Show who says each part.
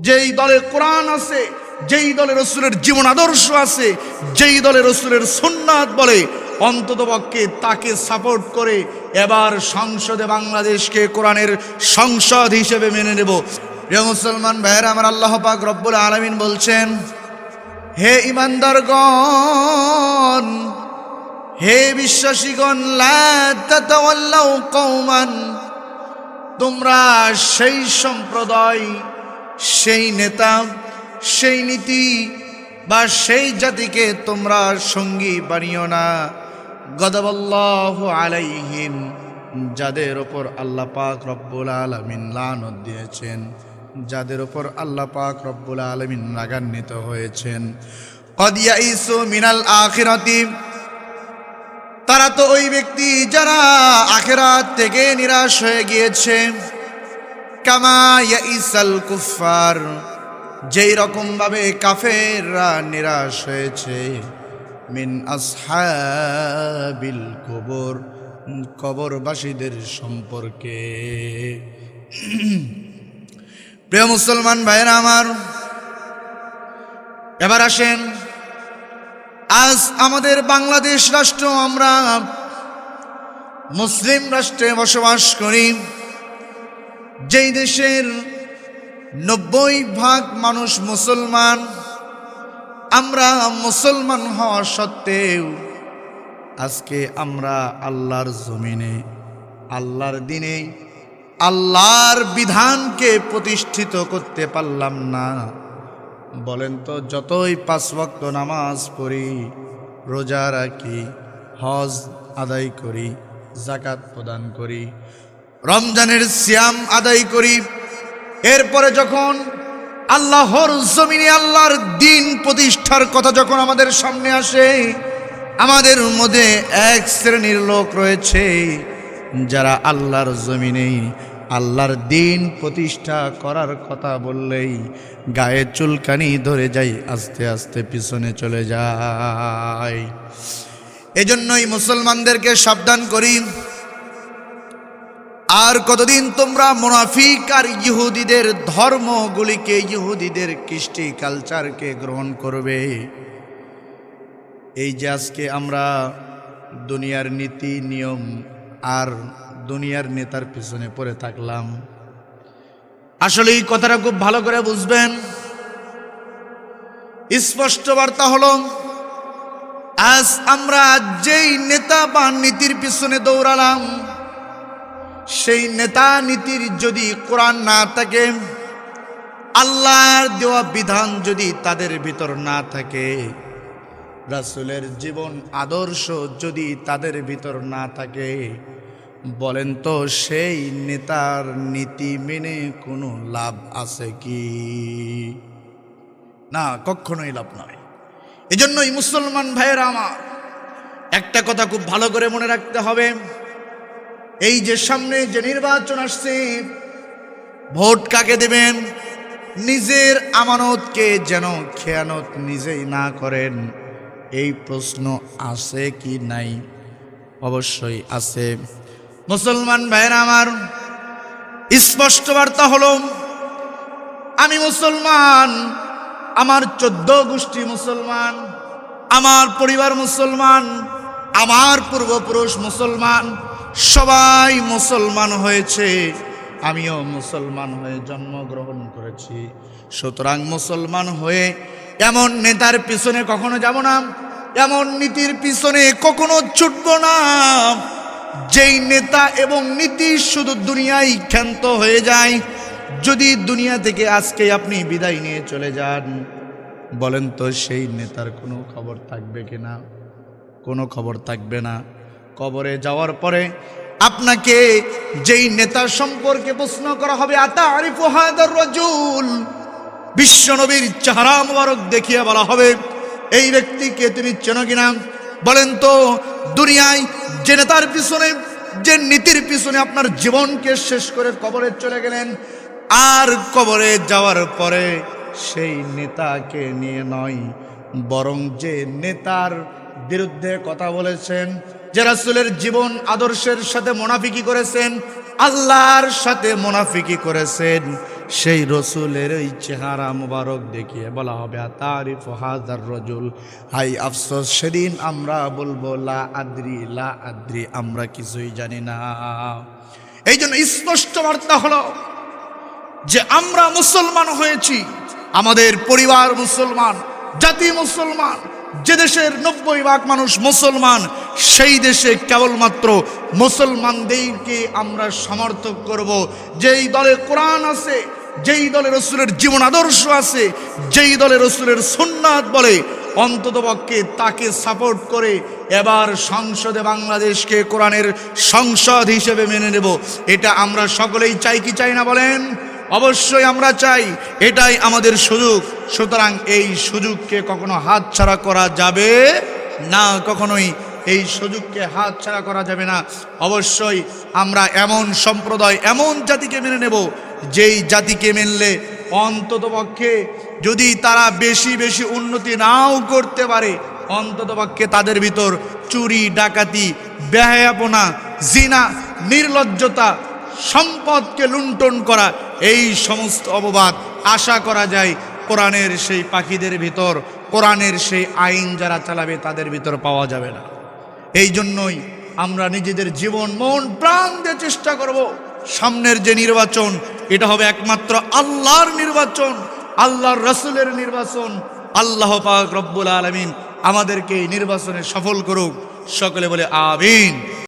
Speaker 1: যেই দলে কোরআন আছে, যেই দলে রসুলের জীবন আদর্শ আছে, যেই দলে রসুলের সুন্নাত বলে, অন্ততপক্ষে তাকে সাপোর্ট করে এবার সংসদে বাংলাদেশকে কোরআনের সংসদ হিসেবে মেনে নেব। প্রিয় মুসলমান ভাইয়েরা আমার, আল্লাহ পাক রব্বুল আলামিন বলছেন, হে ঈমানদারগণ, হে বিশ্বাসীগণ, লা তাতাওয়াল্লাউ কওমান, তোমরা সেই সম্প্রদায়, সেই নেতা, সেই নীতি বা সেই জাতিকে তোমরা সঙ্গী বানিও না, গদাবাল্লাহু আলাইহিম, যাদের ওপর আল্লাহ পাক রব্বুল আলামিন লানত দিয়েছেন, যাদের ওপর আল্লাহ পাক রব্বুল আলামিন রাগান্বিত হয়েছেন। কদ ইয়াইসু মিনাল আখিরাতি, তারা তো ওই ব্যক্তি যারা আখিরাত থেকে নিরাশ হয়ে গিয়েছে। কামা ইয়াইসাল কুফার, যেই রকম ভাবে কাফেররা নিরাশ হয়েছে, মিন আসহাবিল কবর, কবরবাসীদের সম্পর্কে। প্রিয় মুসলমান ভাইরা আমার, এবার আসেন, আজ আমাদের বাংলাদেশ রাষ্ট্র, আমরা মুসলিম রাষ্ট্রে বসবাস করি, যেই দেশের 90% মানুষ মুসলমান। আমরা মুসলমান হওয়া সত্ত্বেও আজকে আমরা আল্লাহর জমিনে, আল্লাহর দিনে, আল্লাহর বিধানকে প্রতিষ্ঠিত করতে পারলাম না। বলেন তো, যতই 5 ওয়াক্ত নামাজ পড়ি, রোজা রাখি, হজ আদায় করি, যাকাত প্রদান করি, রমজানের সিয়াম আদায় করি, এরপরে যখন আল্লাহর জমিনে আল্লাহর দিন প্রতিষ্ঠার কথা যখন আমাদের সামনে আসে, আমাদের মধ্যে এক শ্রেণীর লোক রয়েছে যারা আল্লাহর জমিনে আল্লাহর দিন প্রতিষ্ঠা করার কথা বললেই গায়ে চুলকানি ধরে যায়, আস্তে আস্তে পিছনে চলে যায়। এজন্যই মুসলমানদেরকে সাবধান করি, আর কতদিন তোমরা মুনাফিক আর ইহুদিদের ধর্মগুলিকে, ইহুদিদের কৃষ্টি কালচারকে গ্রহণ করবে? এই যে আজকে আমরা দুনিয়ার নীতি নিয়ম আর দুনিয়ার নেতার পিছনে পড়ে থাকলাম, আসলে এই কথাটা খুব ভালো করে বুঝবেন। স্পষ্ট বার্তা হলো, আজ আমরা যেই নেতা বা নীতির পিছনে দৌড়ালাম, সেই নেতা নীতির যদি কোরআন না থাকে, আল্লাহর দেওয়া বিধান যদি তাদের ভিতর না থাকে, রাসূলের জীবন আদর্শ যদি তাদের ভিতর না থাকে, বলেন তো সেই নেতার নীতি মেনে কোনো লাভ আছে কি? না, কখনোই লাভ নয়। এজন্যই মুসলমান ভাইয়েরা আমার, একটা কথা খুব ভালো করে মনে রাখতে হবে, এই যে সামনে যে নির্বাচন আসছে, ভোট কাকে দেবেন? নিজের আমানতকে যেন খেয়ানত নিজেই না করেন। এই প্রশ্ন আছে কি নাই? অবশ্যই আছে। মুসলমান ভাইয়েরা আমার, স্পষ্ট বার্তা হলো, আমি মুসলমান, আমার 14 গোষ্ঠী মুসলমান, আমার পরিবার মুসলমান, আমার পূর্বপুরুষ মুসলমান, সবাই মুসলমান হয়েছে, আমিও মুসলমান হয়ে জন্মগ্রহণ করেছি। সুতরাং মুসলমান হয়ে এমন নেতার পিছনে কখনো যাব না, এমন নীতির পিছনে কখনো ছুটব না, যেই নেতা এবং নীতি শুধু দুনিয়ায় ক্ষান্ত হয়ে যায়। যদি দুনিয়া থেকে আজকে আপনি বিদায় নিয়ে চলে যান, বলেন তো সেই নেতার কোনো খবর থাকবে কিনা? কোনো খবর থাকবে না। কবরে যাওয়ার পরে আপনাকে যেই নেতা সম্পর্কে প্রশ্ন করা হবে, আতারিফু হাদার রাজুল, বিশ্বনবীর চেহারা মোবারক দেখিয়ে বলা হবে, এই ব্যক্তিকে তুমি চেনো কিনা? বলেন তো, দুনিয়ায় যে নেতার পিছনে, যে নীতির পিছনে আপনার জীবনকে শেষ করে কবরে চলে গেলেন, আর কবরে যাওয়ার পরে সেই নেতাকে নিয়ে নয়, বরং যে নেতার বিরুদ্ধে কথা বলেছেন, যে রাসূলের জীবন আদর্শের সাথে মুনাফিকি করেছেন, আল্লাহর সাথে মুনাফিকি করেছেন, সেই রসুলের ওই চেহারা মুবারক দেখিয়ে বলা হবে আতারিফ হাজার রজুল। হাই আফসোস, সেদিন আমরা বলবো লা আদ্রি, আমরা কিছুই জানি না। এই জন্য স্পষ্ট বার্তা হলো যে আমরা মুসলমান হয়েছি, আমাদের পরিবার মুসলমান, জাতি মুসলমান। যে দেশের 90% মানুষ মুসলমান, সেই দেশে কেবলমাত্র মুসলমানদেরকে আমরা সমর্থন করব। যেই দলে কোরআন আছে, যেই দলে রসুলের জীবন আদর্শ আছে, যেই দলে রসুলের সুন্নাত বলে, অন্ততপক্ষে তাকে সাপোর্ট করে এবার সংসদে বাংলাদেশকে কোরআনের সংসদ হিসেবে মেনে নেব। এটা আমরা সকলেই চাই কি চাই না বলেন? অবশ্যই আমরা চাই, এটাই আমাদের সুযোগ। সুতরাং এই সুযোগকে কখনো হাতছাড়া করা যাবে না, কখনোই এই সুযোগকে হাতছাড়া করা যাবে না। অবশ্যই আমরা এমন সম্প্রদায়, এমন জাতিকে মেনে নেব, যেই জাতিকে মেনলে অন্ততপক্ষে যদি তারা বেশি বেশি উন্নতি নাও করতে পারে, অন্ততপক্ষে তাদের ভিতর চুরি, ডাকাতি, বেহায়াপনা, জিনা, নির্লজ্জতা, সম্পদকে লুণ্ঠন করা, এই সমস্ত অপবাদ আশা করা যায় কোরআনের সেই পাখিদের ভিতর, কোরআনের সেই আইন যারা চালাবে তাদের ভিতর পাওয়া যাবে না। এই জন্যই আমরা নিজেদের জীবন, মন, প্রাণ দিয়ে চেষ্টা করব, সামনের যে নির্বাচন, এটা হবে একমাত্র আল্লাহর নির্বাচন, আল্লাহর রাসূলের নির্বাচন। আল্লাহ পাক রব্বুল আলামিন আমাদেরকে এই নির্বাচনে সফল করুক। সকলে বলে আমিন।